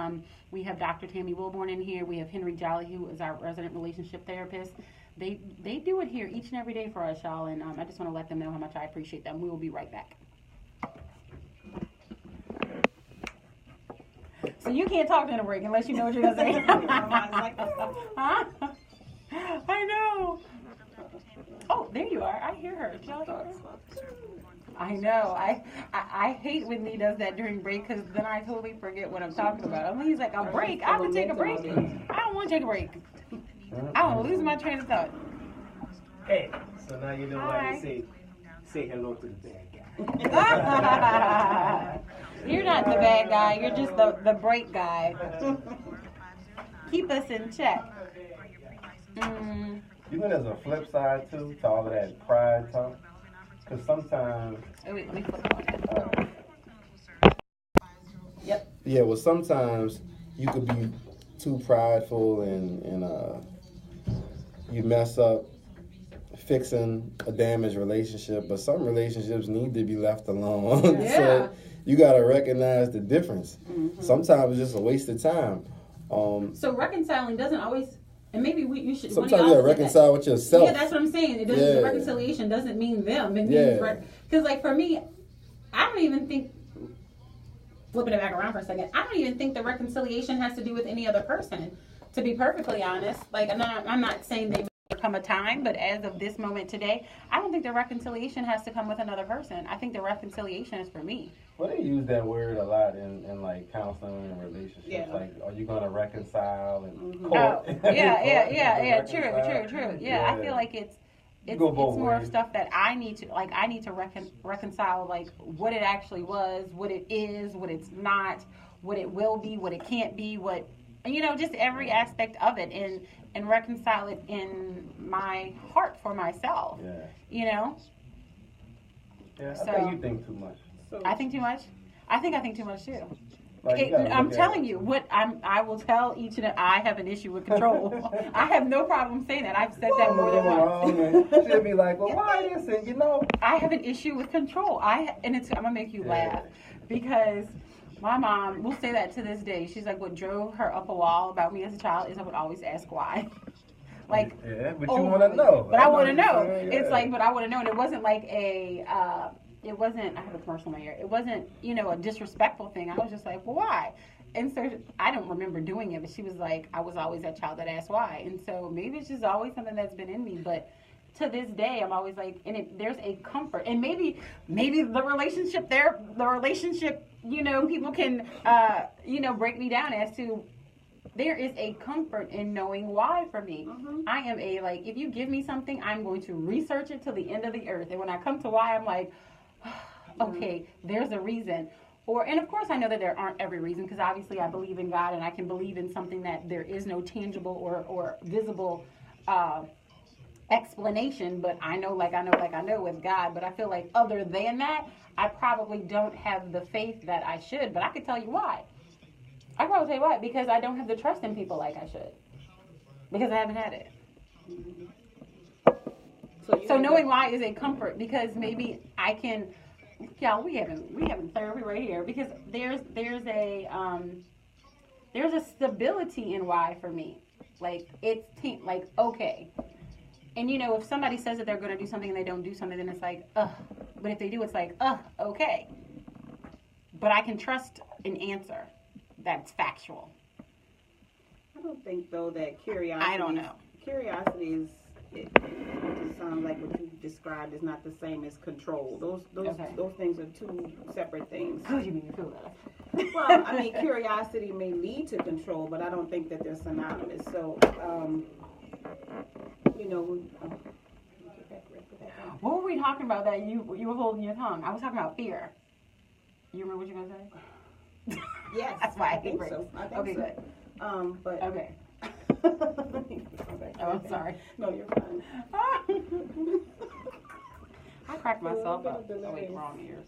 we have Dr. Tammy Wilborn in here. We have Henry Jolly, who is our resident relationship therapist. They do it here each and every day for us, y'all. And I just want to let them know how much I appreciate them. We will be right back. So you can't talk during a break unless you know what you're going to say. Huh? I know. Oh, there you are. I hear her. Did y'all hear her? I know. I hate when Lee does that during break, because then I totally forget what I'm talking about. Lee's like, a break? I would take a break. I don't want to take a break. I don't lose my train of thought. Hey, so now you know why they say hello to the bad guy. You're not the bad guy. You're just the break guy. Keep us in check. You know, there's a flip side too to all of that pride talk, because sometimes. We flip on that. Yep. Yeah, well, sometimes you could be too prideful and you mess up fixing a damaged relationship, but some relationships need to be left alone. Yeah. So you got to recognize the difference. Mm-hmm. Sometimes it's just a waste of time. So reconciling doesn't always, and maybe you should. Sometimes you got to reconcile with yourself. Yeah, that's what I'm saying. It doesn't. The reconciliation doesn't mean them. It means because, like, for me, I don't even think. Flipping it back around for a second, I don't even think the reconciliation has to do with any other person. To be perfectly honest, like, I'm not saying they will come a time, but as of this moment today, I don't think the reconciliation has to come with another person. I think the reconciliation is for me. Well, they use that word a lot in like counseling and relationships. Yeah. Like, are you going to reconcile and court? Oh, yeah. True. Yeah, I feel like it's more of stuff that I need to reconcile, like what it actually was, what it is, what it's not, what it will be, what it can't be, what, just every aspect of it, and reconcile it in my heart for myself. Yeah, I think you think too much. I think too much? I think too much too. I'm telling you, I will tell each and I have an issue with control. I have no problem saying that. I've said that more than once. She'll be like, well, why this? And I have an issue with control. I'm gonna make you laugh, because my mom will say that to this day. She's like, what drove her up a wall about me as a child is I would always ask why. Like, but you want to know. But I want to know. It's like, but I want to know. And it wasn't like it wasn't, I have a commercial in my ear. It wasn't, a disrespectful thing. I was just like, well, why? And so I don't remember doing it, but she was like, I was always that child that asked why. And so maybe it's just always something that's been in me. But to this day, I'm always like, there's a comfort. And maybe the relationship, people can, break me down as to, there is a comfort in knowing why for me. Mm-hmm. I am if you give me something, I'm going to research it till the end of the earth. And when I come to why, I'm like, okay, there's a reason. And of course I know that there aren't every reason, because obviously I believe in God, and I can believe in something that there is no tangible or visible explanation, but I know with God. But I feel like other than that, I probably don't have the faith that I should. But I could tell you why. I can probably tell you why. Because I don't have the trust in people like I should. Because I haven't had it. So knowing why is a comfort, because maybe I can Yeah, we haven't therapy right here because there's a stability in why for me. Like it's like okay. And you know, if somebody says that they're going to do something and they don't do something, then it's like, ugh. But if they do, it's like, ugh, okay. But I can trust an answer that's factual. I don't think though that curiosity. I don't know. Curiosity is. It sounds like what you described is not the same as control. Those things are two separate things. How do you mean you feel that? Well, I mean, curiosity may lead to control, but I don't think that they're synonymous. So, you know, what were we talking about that you were holding your tongue? I was talking about fear. You remember what you were going to say? Yes, that's why I think so. I think okay, so. Good. But okay. Oh, I'm sorry. No, you're fine. I cracked myself up. Oh, wait, wrong ears.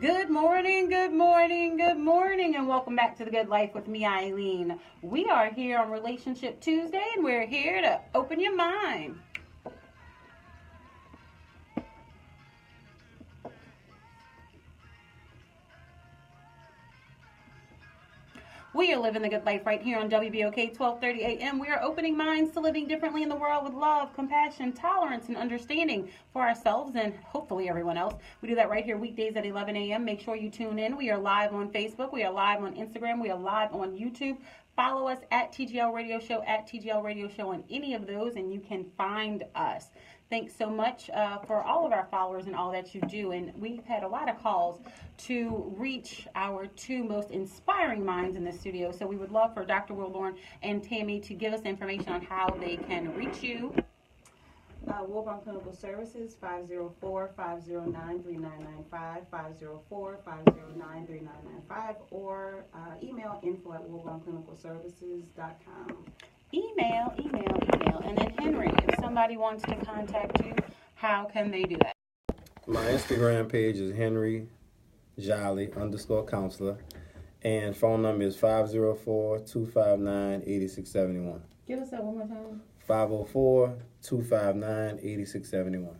Good morning, good morning, good morning, and welcome back to The Good Life with me, Eileen. We are here on Relationship Tuesday, and we're here to open your mind. We are living the good life right here on WBOK 1230 AM. We are opening minds to living differently in the world with love, compassion, tolerance, and understanding for ourselves and hopefully everyone else. We do that right here weekdays at 11 a.m. Make sure you tune in. We are live on Facebook. We are live on Instagram. We are live on YouTube. Follow us at TGL Radio Show, at TGL Radio Show on any of those, and you can find us. Thanks so much for all of our followers and all that you do. And we've had a lot of calls to reach our two most inspiring minds in the studio. So we would love for Dr. Wilborn and Tammy to give us information on how they can reach you. Wilborn Clinical Services, 504-509-3995, 504-509-3995, or email info@wilbornclinicalservices.com. Email. And then Henry, if somebody wants to contact you, how can they do that? My Instagram page is Henry Jolly _counselor, and phone number is 504-259-8671. Give us that one more time. 504-259-8671.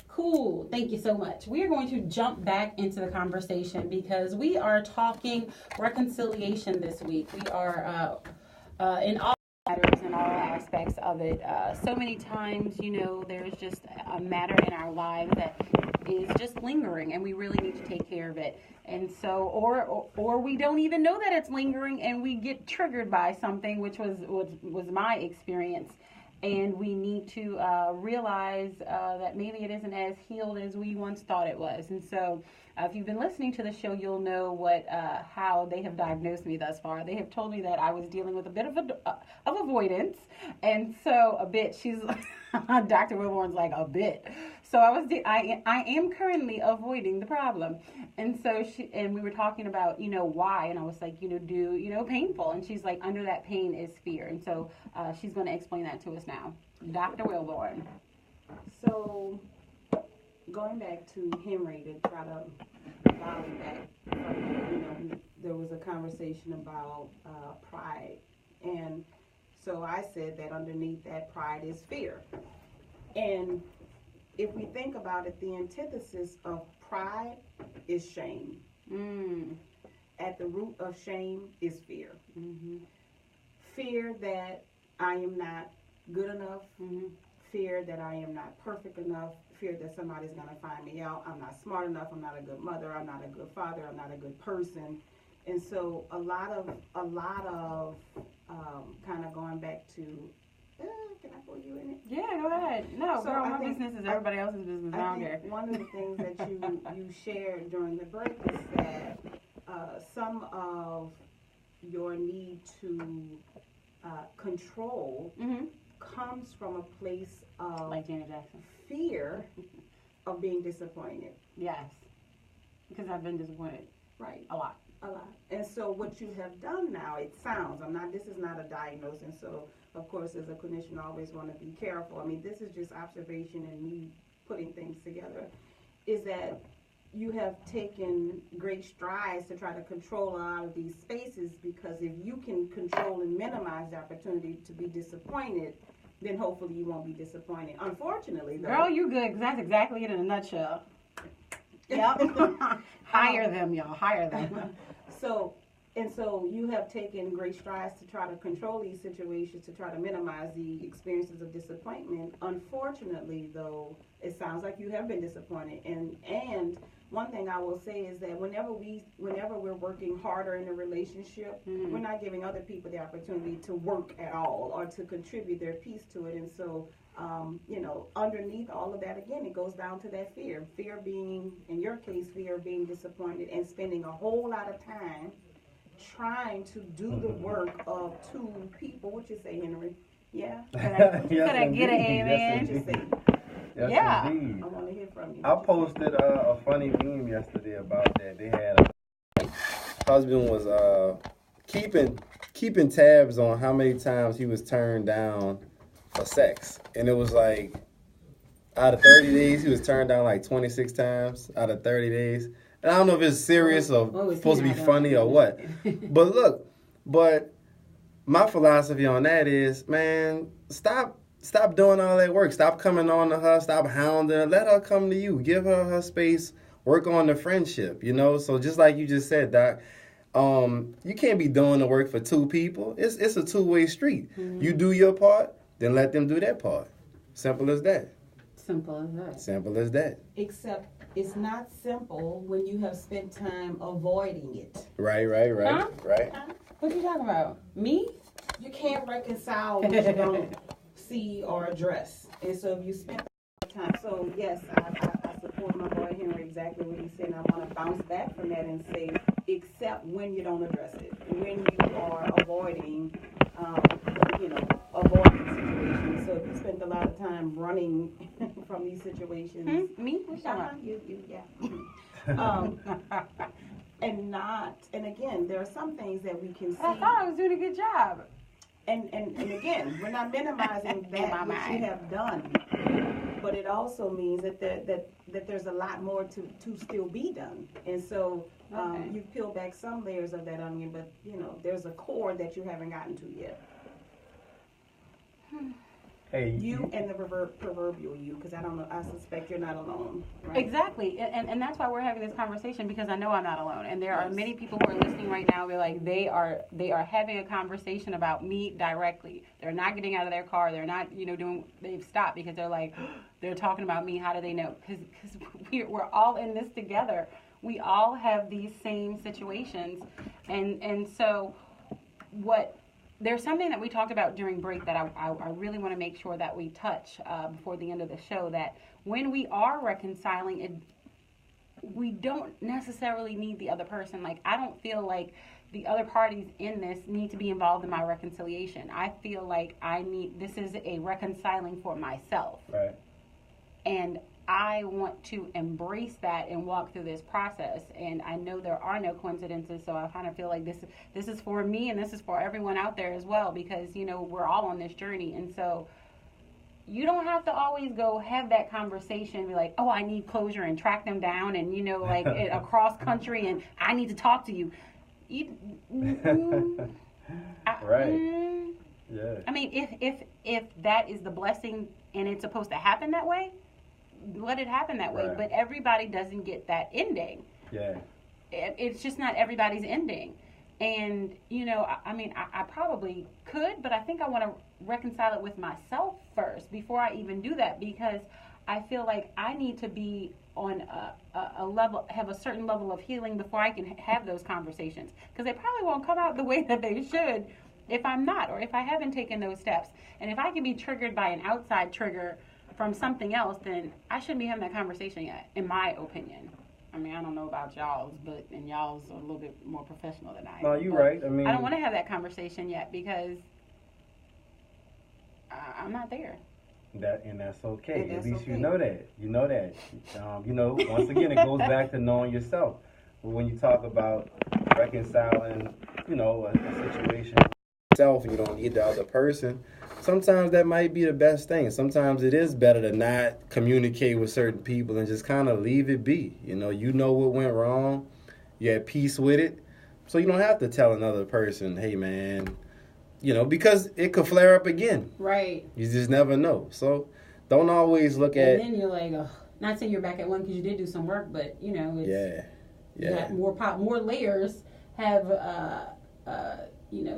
Cool. Thank you so much. We are going to jump back into the conversation because we are talking reconciliation this week. We are in all matters and all aspects of it. So many times, you know, there's just a matter in our lives that is just lingering and we really need to take care of it. And so, or we don't even know that it's lingering and we get triggered by something, which was my experience. And we need to realize that maybe it isn't as healed as we once thought it was. And so if you've been listening to the show, you'll know how they have diagnosed me thus far. They have told me that I was dealing with a bit of avoidance. And so a bit, Dr. Wilborn's like, a bit. So I am currently avoiding the problem. And so we were talking about, you know, why. And I was like, painful. And she's like, under that pain is fear. And so she's going to explain that to us now. Dr. Wilborn. So going back to Henry to try to volley back, there was a conversation about pride. And so I said that underneath that pride is fear. And if we think about it, the antithesis of pride is shame. At the root of shame is fear. Mm-hmm. Fear that I am not good enough. Mm-hmm. Fear that I am not perfect enough. Fear that somebody's going to find me out. I'm not smart enough. I'm not a good mother. I'm not a good father. I'm not a good person. And so a lot of kind of going back to, can I pull you in it? Yeah, go ahead. No, so girl, my business is everybody else's business. I don't care. One of the things that you shared during the break is that some of your need to control comes from a place of like Janet Jackson. Fear of being disappointed. Yes, because I've been disappointed. Right. A lot. A lot. And so what you have done now, it sounds, this is not a diagnosis, so of course as a clinician I always want to be careful. I mean, this is just observation and me putting things together, is that you have taken great strides to try to control a lot of these spaces, because if you can control and minimize the opportunity to be disappointed, then hopefully you won't be disappointed. Unfortunately, though. Girl, you good, 'cause that's exactly it in a nutshell. Yep. Hire them, y'all. Hire them. So you have taken great strides to try to control these situations, to try to minimize the experiences of disappointment. Unfortunately, though, it sounds like you have been disappointed. And one thing I will say is that whenever we're working harder in a relationship, we're not giving other people the opportunity to work at all or to contribute their piece to it. And so, underneath all of that, again, it goes down to that fear. Fear being, in your case, fear of being disappointed and spending a whole lot of time trying to do the work of two people. What you say, Henry? Yeah? Could I get an amen? What you say? Yes, Yeah. indeed. I want to hear from you. I posted a funny meme yesterday about that. They had husband was keeping tabs on how many times he was turned down for sex, and it was like out of 30 days he was turned down like 26 times out of 30 days. And I don't know if it's serious or supposed to be funny or what. But my philosophy on that is, man, stop doing all that work. Stop coming on to her. Stop hounding her. Let her come to you. Give her space. Work on the friendship, So just like you just said, Doc, you can't be doing the work for two people. It's a two-way street. You do your part, then let them do their part. Simple as that. Simple as that. Simple as that. Except it's not simple when you have spent time avoiding it. Right. Huh? Right. What you talking about? Me? You can't reconcile what you don't see or address. And so if you spend time, so yes, I support my boy Henry exactly what he said. And I want to bounce back from that and say, except when you don't address it, when you are avoiding, avoiding situations. So if you spend a lot of time running from these situations, Me? What you talking about? and again, there are some things that we can see. I thought I was doing a good job. And again, we're not minimizing that which you have done, but it also means that there's a lot more to still be done. And so you've peeled back some layers of that onion, but there's a core that you haven't gotten to yet. Hey, you and the proverbial you, because I don't know, I suspect you're not alone. Right? Exactly, and that's why we're having this conversation, because I know I'm not alone, and there are many people who are listening right now. They're like, they are having a conversation about me directly. They're not getting out of their car. They're not they've stopped because they're like, they're talking about me. How do they know? Because we're all in this together. We all have these same situations, and so what. There's something that we talked about during break that I really want to make sure that we touch before the end of the show, that when we are reconciling, we don't necessarily need the other person. Like, I don't feel like the other parties in this need to be involved in my reconciliation. I feel like this is a reconciling for myself. Right. And I want to embrace that and walk through this process. And I know there are no coincidences, so I kind of feel like this is for me and this is for everyone out there as well, because, we're all on this journey. And so you don't have to always go have that conversation, be like, oh, I need closure, and track them down and, like across country, and I need to talk to you. Right. Yeah. I mean, if that is the blessing and it's supposed to happen that way, let it happen that way. Right. But everybody doesn't get that ending. Yeah. It's just not everybody's ending. And, I probably could, but I think I want to reconcile it with myself first before I even do that, because I feel like I need to be on a level, have a certain level of healing before I can have those conversations. Because they probably won't come out the way that they should if I'm not, or if I haven't taken those steps. And if I can be triggered by an outside trigger from something else, then I shouldn't be having that conversation yet, in my opinion. I mean, I don't know about y'all's, and y'all's are a little bit more professional than I am. No, you're right. I mean, I don't want to have that conversation yet because I'm not there. That's okay. And At that's least okay. you know that. You know that. Once again, it goes back to knowing yourself. when you talk about reconciling, a situation yourself and you don't need the other person, sometimes that might be the best thing. Sometimes it is better to not communicate with certain people and just kind of leave it be. You know what went wrong. You're at peace with it. So you don't have to tell another person, hey, man, because it could flare up again. Right. You just never know. So don't always look at... And then you're like, oh, not saying you're back at one because you did do some work, but, it's... Yeah. More layers have,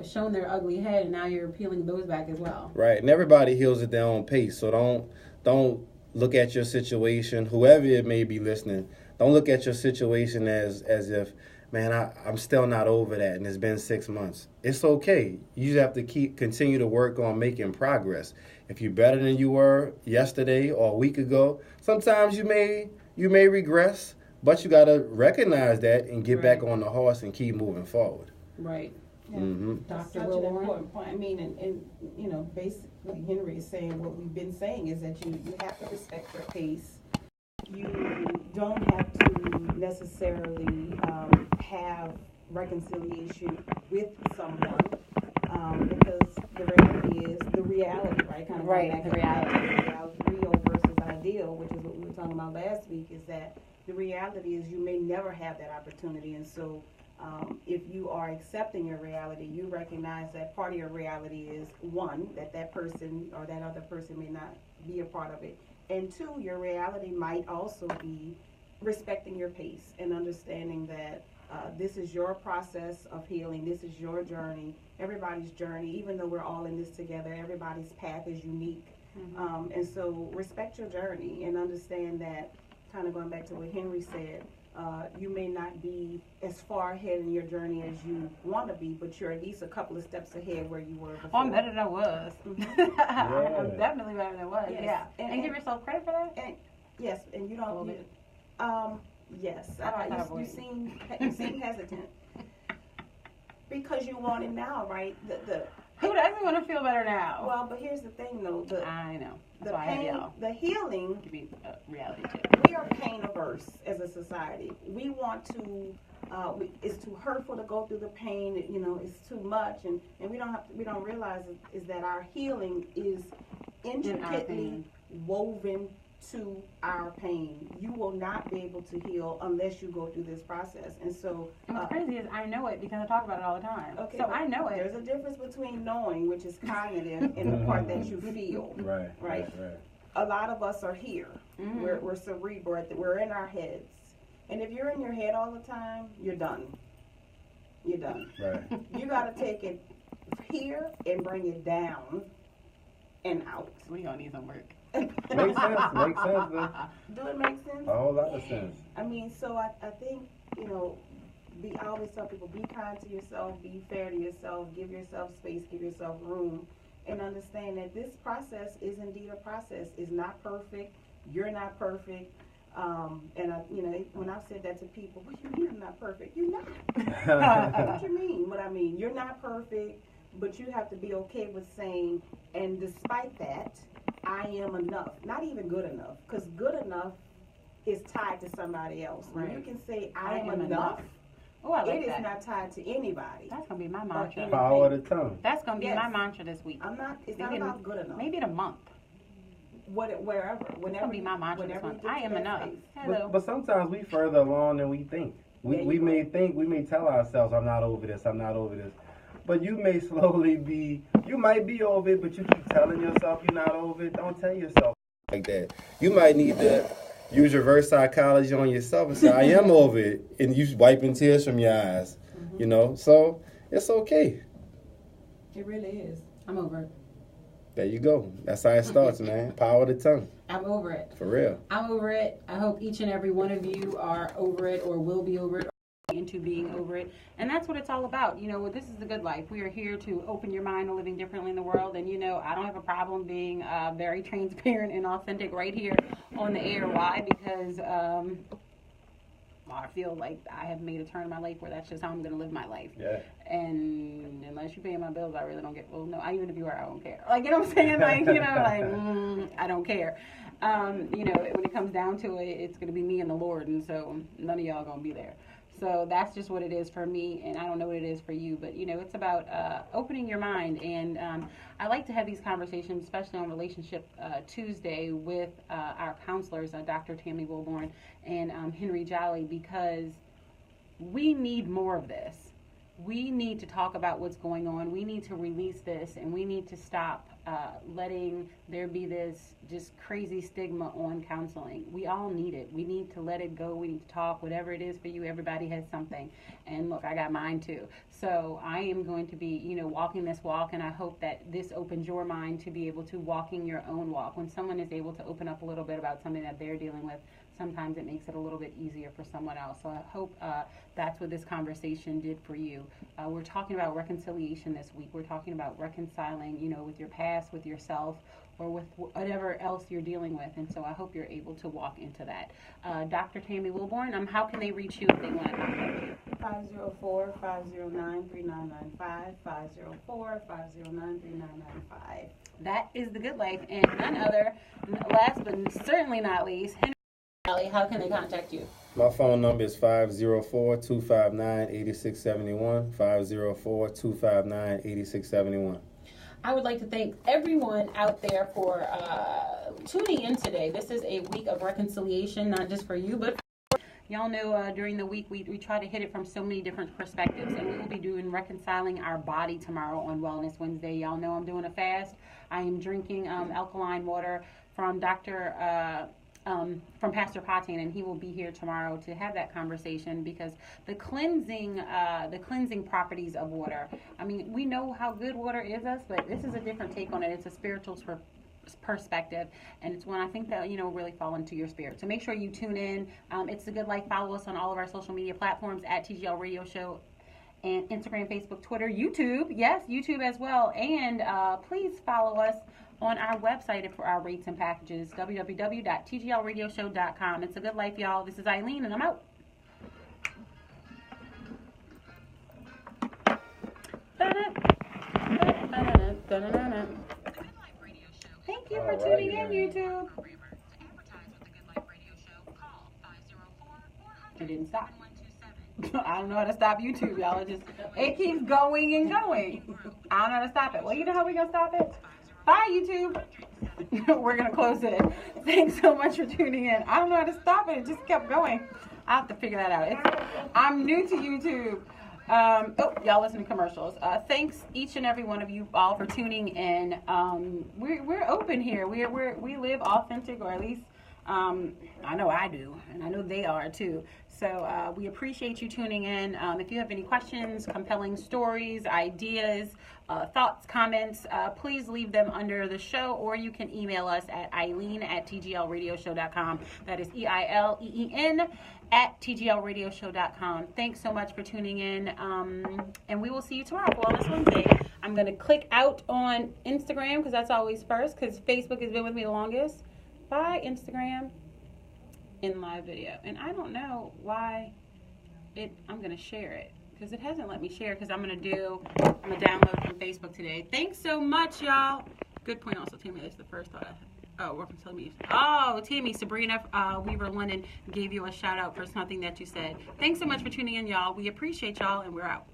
shown their ugly head, and now you're peeling those back as well. Right. And everybody heals at their own pace. So don't look at your situation, whoever it may be listening, don't look at your situation as if, man, I'm still not over that, and it's been 6 months. It's okay. You just have to continue to work on making progress. If you're better than you were yesterday or a week ago, sometimes you may regress, but you got to recognize that and get back on the horse and keep moving forward. Right. Yeah. Mm-hmm. That's such an important point. I mean, and basically Henry is saying what we've been saying is that you have to respect your pace. You don't have to necessarily have reconciliation with someone because the reality, right? Kind of right, the reality. Real versus ideal, which is what we were talking about last week, is that the reality is you may never have that opportunity. And so if you are accepting your reality, you recognize that part of your reality is, one, that person or that other person may not be a part of it. And two, your reality might also be respecting your pace and understanding that this is your process of healing. This is your journey. Everybody's journey, even though we're all in this together, everybody's path is unique. Mm-hmm. And so respect your journey and understand that, kind of going back to what Henry said, you may not be as far ahead in your journey as you want to be, but you're at least a couple of steps ahead where you were before. Oh, I'm better than I was. Mm-hmm. I'm definitely better than I was. Yes. Yeah. And give yourself credit for that? And, yes, and you don't. Yes. You seem hesitant because you want it now, right? Who doesn't want to feel better now? Well, but here's the thing, though. I know. The pain, the healing. Give me reality check. We are pain averse as a society. We want to. It's too hurtful to go through the pain. It's too much, and we don't realize is that our healing is intricately woven to our pain. You will not be able to heal unless you go through this process. And so what's crazy is I know it because I talk about it all the time. Okay, so I know it. There's a difference between knowing, which is cognitive, and the part that you feel. Right. A lot of us are here. Mm-hmm. We're cerebral. We're in our heads. And if you're in your head all the time, you're done. You're done. Right. You got to take it here and bring it down and out. We gonna need some work. Makes sense, man. Do it make sense? A whole lot of sense. I mean, so I think, I always tell people, be kind to yourself, be fair to yourself, give yourself space, give yourself room, and understand that this process is indeed a process. It's not perfect. You're not perfect. When I've said that to people, what do you mean I'm not perfect? You're not. What you mean? What I mean, you're not perfect, but you have to be okay with saying, and despite that, I am enough. Not even good enough, because good enough is tied to somebody else. When you can say I am enough, oh, I like it that. is not tied to anybody. That's gonna be my mantra. Power of the tongue. That's gonna be my mantra this week. It's not about good enough. Maybe in a month. Wherever, whenever. That's gonna be my mantra this month. I am enough. Hello. But sometimes we further along than we think. We may tell ourselves, I'm not over this. But you may you might be over it, but you keep telling yourself you're not over it. Don't tell yourself like that. You might need to use reverse psychology on yourself and say, I am over it. And you wiping tears from your eyes, So it's okay. It really is. I'm over it. There you go. That's how it starts, man. Power of the tongue. I'm over it. For real. I'm over it. I hope each and every one of you are over it or will be over it. Into being over it, and that's what it's all about. This is the good life. We are here to open your mind to living differently in the world, and I don't have a problem being very transparent and authentic right here on the air. Why? Because I feel like I have made a turn in my life where that's just how I'm going to live my life. Yeah. And unless you pay my bills, I really don't get. Well, no, even if you are, I don't care. Like, what I'm saying? Like, I don't care. When it comes down to it, it's going to be me and the Lord, and so none of y'all going to be there. So that's just what it is for me, and I don't know what it is for you, but it's about opening your mind. And I like to have these conversations, especially on Relationship Tuesday, with our counselors, Dr. Tammy Wilborn and Henry Jolly, because we need more of this. We need to talk about what's going on. We need to release this, and we need to stop letting there be this just crazy stigma on counseling. We all need it. We need to let it go. We need to talk. Whatever it is for you, everybody has something. And look, I got mine too. So I am going to be, walking this walk, and I hope that this opens your mind to be able to walking your own walk. When someone is able to open up a little bit about something that they're dealing with, sometimes it makes it a little bit easier for someone else. So I hope that's what this conversation did for you. We're talking about reconciliation this week. We're talking about reconciling, with your past, with yourself, or with whatever else you're dealing with. And so I hope you're able to walk into that. Dr. Tammy Wilborn, how can they reach you if they want to contact you? 504-509-3995, 504-509-3995. That is The Good Life, and none other, last but certainly not least, Henry Jolly. How can they contact you? My phone number is 504-259-8671, 504-259-8671. I would like to thank everyone out there for tuning in today. This is a week of reconciliation, not just for you, but for y'all know during the week we try to hit it from so many different perspectives, and we will be doing reconciling our body tomorrow on Wellness Wednesday. Y'all know I'm doing a fast. I am drinking alkaline water from from Pastor Patin, and he will be here tomorrow to have that conversation, because the cleansing properties of water. I mean, we know how good water is us, but this is a different take on it. It's a spiritual perspective, and it's one I think that really fall into your spirit. So make sure you tune in. It's The Good Life. Follow us on all of our social media platforms at TGL Radio Show, and Instagram, Facebook, Twitter, YouTube. Yes, YouTube as well. And please follow us on our website for our rates and packages, www.tglradioshow.com. It's A Good Life, y'all. This is Eileen, and I'm out. Thank you for tuning in, YouTube. It didn't stop. I don't know how to stop YouTube, y'all. It keeps going and going. I don't know how to stop it. Well, you know how we gonna stop it? Bye, YouTube. We're going to close it. Thanks so much for tuning in. I don't know how to stop it. It just kept going. I'll have to figure that out. I'm new to YouTube. Y'all listen to commercials. Thanks each and every one of you all for tuning in. We're open here. We live authentic, or at least I know I do, and I know they are too. So we appreciate you tuning in. If you have any questions, compelling stories, ideas, thoughts, comments, please leave them under the show, or you can email us at eileen@tglradioshow.com. That is EILEEN @tglradioshow.com. Thanks so much for tuning in, and we will see you tomorrow for Wellness Wednesday. I'm going to click out on Instagram, because that's always first, because Facebook has been with me the longest. Bye, Instagram. In live video. And I don't know why I'm going to share it, because it hasn't let me share, because I'm going to download from Facebook today. Thanks so much, y'all. Good point also, Tammy. That's the first thought I had. Oh, welcome to me. Oh, Tammy, Sabrina Weaver London gave you a shout out for something that you said. Thanks so much for tuning in, y'all. We appreciate y'all, and we're out.